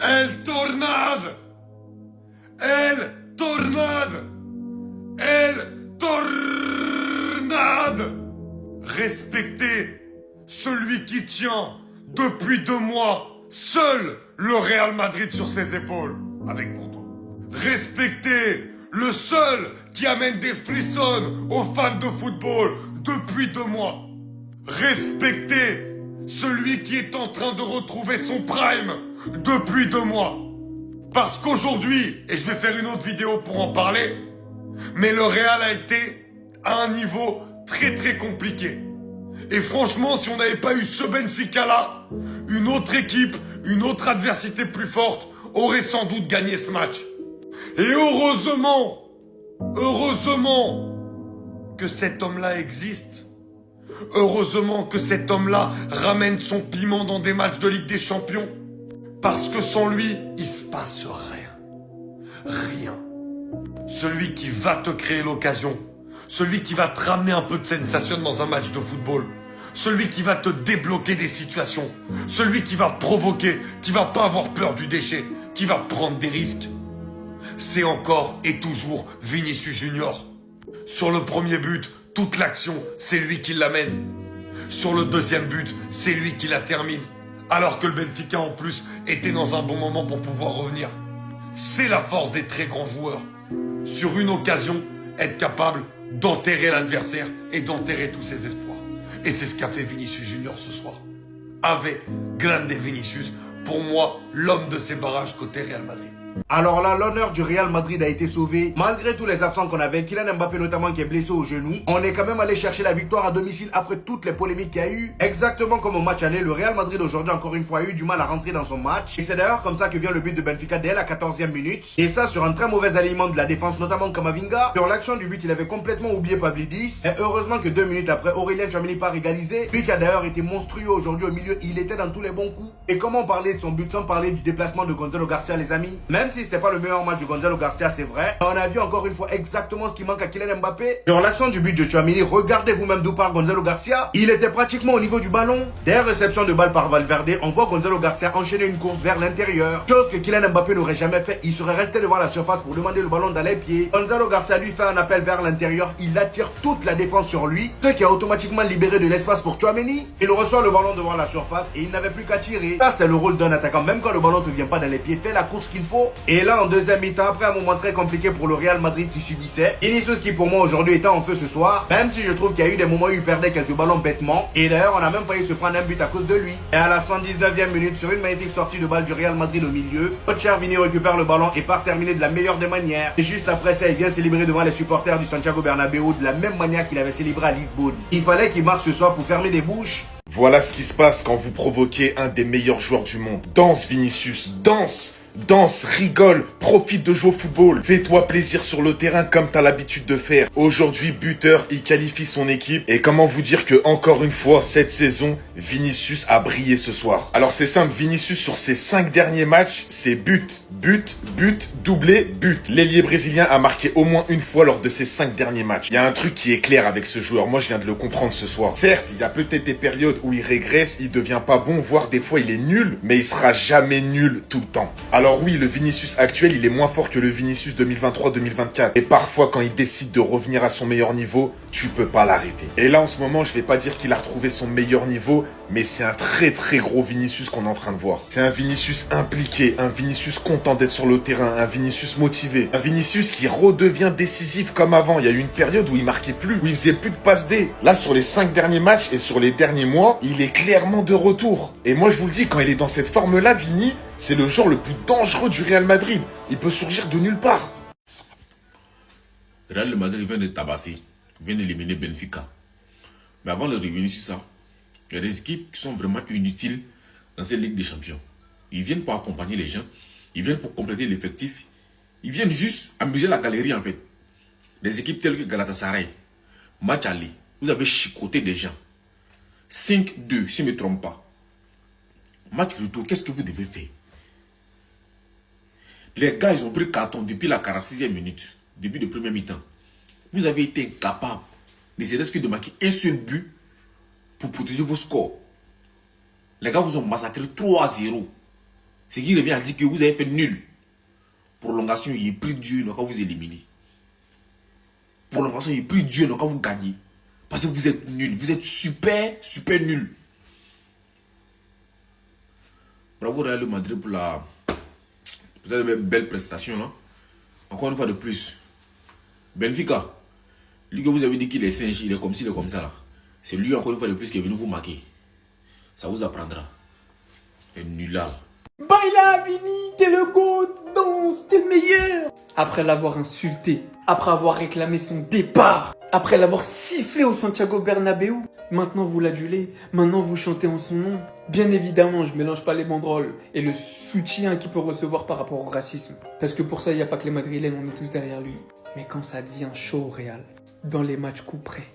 El Tornade! El Tornade! El Tornade! Respectez celui qui tient depuis 2 mois seul le Real Madrid sur ses épaules, avec Courtois. Respectez le seul qui amène des frissons aux fans de football depuis 2 mois. Respectez celui qui est en train de retrouver son prime depuis 2 mois. Parce qu'aujourd'hui, et je vais faire une autre vidéo pour en parler, mais le Real a été à un niveau très très compliqué. Et franchement, si on n'avait pas eu ce Benfica-là, une autre équipe, une autre adversité plus forte aurait sans doute gagné ce match. Et heureusement que cet homme-là existe. Heureusement que cet homme-là ramène son piment dans des matchs de Ligue des Champions. Parce que sans lui, il se passe rien. Rien. Celui qui va te créer l'occasion. Celui qui va te ramener un peu de sensation dans un match de football. Celui qui va te débloquer des situations. Celui qui va provoquer, qui va pas avoir peur du déchet, qui va prendre des risques. C'est encore et toujours Vinicius Junior. Sur le premier but, toute l'action, c'est lui qui l'amène. Sur le deuxième but, c'est lui qui la termine. Alors que le Benfica, en plus, était dans un bon moment pour pouvoir revenir. C'est la force des très grands joueurs. Sur une occasion, être capable d'enterrer l'adversaire et d'enterrer tous ses espoirs. Et c'est ce qu'a fait Vinicius Junior ce soir. Ave grande Vinicius, pour moi, l'homme de ces barrages côté Real Madrid. Alors là, l'honneur du Real Madrid a été sauvé. Malgré tous les absents qu'on avait, Kylian Mbappé notamment qui est blessé au genou, on est quand même allé chercher la victoire à domicile après toutes les polémiques qu'il y a eu. Exactement comme au match aller, le Real Madrid aujourd'hui encore une fois a eu du mal à rentrer dans son match. Et c'est d'ailleurs comme ça que vient le but de Benfica dès la 14e minute. Et ça sur un très mauvais alignement de la défense, notamment Camavinga. Sur l'action du but, il avait complètement oublié Pavlidis. Et heureusement que 2 minutes après, Aurélien Tchouaméni part égaliser. Lui qui a d'ailleurs été monstrueux aujourd'hui au milieu, il était dans tous les bons coups. Et comment parler de son but sans parler du déplacement de Gonzalo Garcia, les amis? Même si c'était pas le meilleur match de Gonzalo Garcia, c'est vrai. On a vu encore une fois exactement ce qui manque à Kylian Mbappé. Sur l'action du but de Tchouaméni, regardez vous-même d'où part Gonzalo Garcia. Il était pratiquement au niveau du ballon. Dès réception de balle par Valverde, on voit Gonzalo Garcia enchaîner une course vers l'intérieur. Chose que Kylian Mbappé n'aurait jamais fait. Il serait resté devant la surface pour demander le ballon dans les pieds. Gonzalo Garcia lui fait un appel vers l'intérieur. Il attire toute la défense sur lui, ce qui a automatiquement libéré de l'espace pour Tchouaméni. Il reçoit le ballon devant la surface et il n'avait plus qu'à tirer. Ça, c'est le rôle d'un attaquant. Même quand le ballon ne te vient pas dans les pieds, fais la course qu'il faut. Et là, en deuxième mi-temps, après un moment très compliqué pour le Real Madrid qui subissait, Vinicius qui pour moi aujourd'hui était en feu ce soir, même si je trouve qu'il y a eu des moments où il perdait quelques ballons bêtement, et d'ailleurs on a même failli se prendre un but à cause de lui. Et à la 119e minute, sur une magnifique sortie de balle du Real Madrid au milieu, notre cher Vini récupère le ballon et part terminer de la meilleure des manières. Et juste après ça, il vient célébrer devant les supporters du Santiago Bernabéu de la même manière qu'il avait célébré à Lisbonne. Il fallait qu'il marque ce soir pour fermer des bouches. Voilà ce qui se passe quand vous provoquez un des meilleurs joueurs du monde. Danse Vinicius, danse! Danse, rigole, profite de jouer au football. Fais-toi plaisir sur le terrain comme t'as l'habitude de faire. Aujourd'hui, buteur, il qualifie son équipe. Et comment vous dire que, encore une fois, cette saison, Vinicius a brillé ce soir. Alors c'est simple, Vinicius sur ses 5 derniers matchs, c'est but, doublé, but. L'ailier brésilien a marqué au moins une fois lors de ses 5 derniers matchs. Il y a un truc qui est clair avec ce joueur, moi je viens de le comprendre ce soir. Certes, il y a peut-être des périodes où il régresse, il devient pas bon, voire des fois il est nul, mais il sera jamais nul tout le temps. Alors oui, le Vinicius actuel, il est moins fort que le Vinicius 2023-2024. Et parfois, quand il décide de revenir à son meilleur niveau, tu peux pas l'arrêter. Et là, en ce moment, je vais pas dire qu'il a retrouvé son meilleur niveau, mais c'est un très très gros Vinicius qu'on est en train de voir. C'est un Vinicius impliqué, un Vinicius content d'être sur le terrain, un Vinicius motivé, un Vinicius qui redevient décisif comme avant. Il y a eu une période où il marquait plus, où il faisait plus de passes D. Là, sur les 5 derniers matchs et sur les derniers mois, il est clairement de retour. Et moi, je vous le dis, quand il est dans cette forme-là, Vini, c'est le joueur le plus dangereux du Real Madrid. Il peut surgir de nulle part. Real Madrid vient de tabasser, vient d'éliminer Benfica. Mais avant de revenir sur ça, il y a des équipes qui sont vraiment inutiles dans cette Ligue des Champions. Ils viennent pour accompagner les gens, ils viennent pour compléter l'effectif, ils viennent juste amuser la galerie en fait. Des équipes telles que Galatasaray, match aller, vous avez chicoté des gens. 5-2, si je ne me trompe pas. Match retour, qu'est-ce que vous devez faire? Les gars, ils ont pris carton depuis la 46e minute, début de première mi-temps. Vous avez été incapable de marquer un seul but pour protéger vos scores. Les gars vous ont massacré 3-0. Ce qui revient à dire que vous avez fait nul. Prolongation, il est pris Dieu, donc vous éliminez. Prolongation, il est pris Dieu, donc vous gagnez. Parce que vous êtes nul. Vous êtes super, super nul. Bravo Real Madrid pour la belle prestation là. Encore une fois de plus. Benfica. Lui que vous avez dit qu'il est singe, il est comme ci, il est comme ça là. C'est lui encore une fois de plus qui est venu vous marquer. Ça vous apprendra. C'est nulard. Baila, Vini, t'es le GOAT, danse, t'es le meilleur. Après l'avoir insulté, après avoir réclamé son départ, après l'avoir sifflé au Santiago Bernabéu, maintenant vous l'adulez, maintenant vous chantez en son nom. Bien évidemment, je mélange pas les banderoles et le soutien qu'il peut recevoir par rapport au racisme. Parce que pour ça, il n'y a pas que les Madrilènes, on est tous derrière lui. Mais quand ça devient chaud au Real, dans les matchs coups près,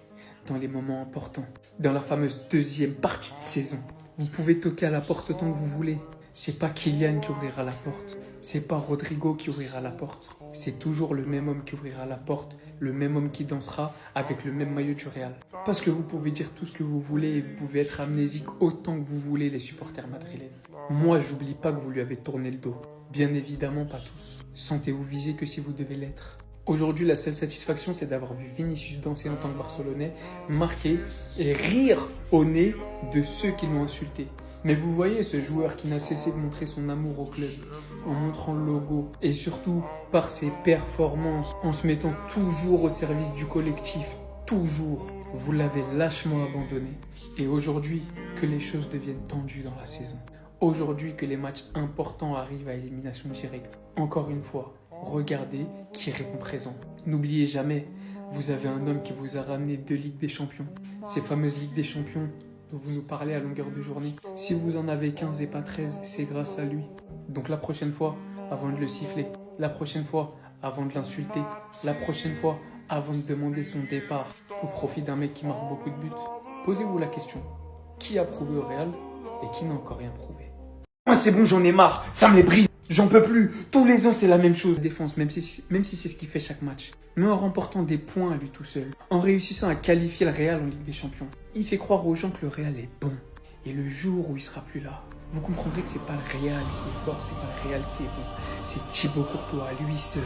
dans les moments importants, dans la fameuse deuxième partie de saison, vous pouvez toquer à la porte autant que vous voulez. C'est pas Kylian qui ouvrira la porte, c'est pas Rodrigo qui ouvrira la porte. C'est toujours le même homme qui ouvrira la porte, le même homme qui dansera avec le même maillot du Real. Parce que vous pouvez dire tout ce que vous voulez et vous pouvez être amnésique autant que vous voulez les supporters madrilènes. Moi, j'oublie pas que vous lui avez tourné le dos. Bien évidemment pas tous. Sentez-vous visé que si vous devez l'être. Aujourd'hui, la seule satisfaction, c'est d'avoir vu Vinicius danser en tant que Barcelonais, marquer et rire au nez de ceux qui l'ont insulté. Mais vous voyez ce joueur qui n'a cessé de montrer son amour au club, en montrant le logo et surtout par ses performances, en se mettant toujours au service du collectif, toujours. Vous l'avez lâchement abandonné. Et aujourd'hui, que les choses deviennent tendues dans la saison. Aujourd'hui, que les matchs importants arrivent à élimination directe. Encore une fois, regardez qui répond présent. N'oubliez jamais, vous avez un homme qui vous a ramené 2 Ligues des Champions. Ces fameuses Ligues des Champions dont vous nous parlez à longueur de journée. Si vous en avez 15 et pas 13, c'est grâce à lui. Donc la prochaine fois, avant de le siffler, la prochaine fois, avant de l'insulter, la prochaine fois, avant de demander son départ au profit d'un mec qui marque beaucoup de buts, posez-vous la question. Qui a prouvé au Real et qui n'a encore rien prouvé? Moi c'est bon, j'en ai marre, ça me les brise. J'en peux plus. Tous les ans, c'est la même chose. Défense, même si c'est ce qu'il fait chaque match. Mais en remportant des points à lui tout seul, en réussissant à qualifier le Real en Ligue des Champions, il fait croire aux gens que le Real est bon. Et le jour où il sera plus là, vous comprendrez que c'est pas le Real qui est fort, c'est pas le Real qui est bon. C'est Thibaut Courtois, lui seul.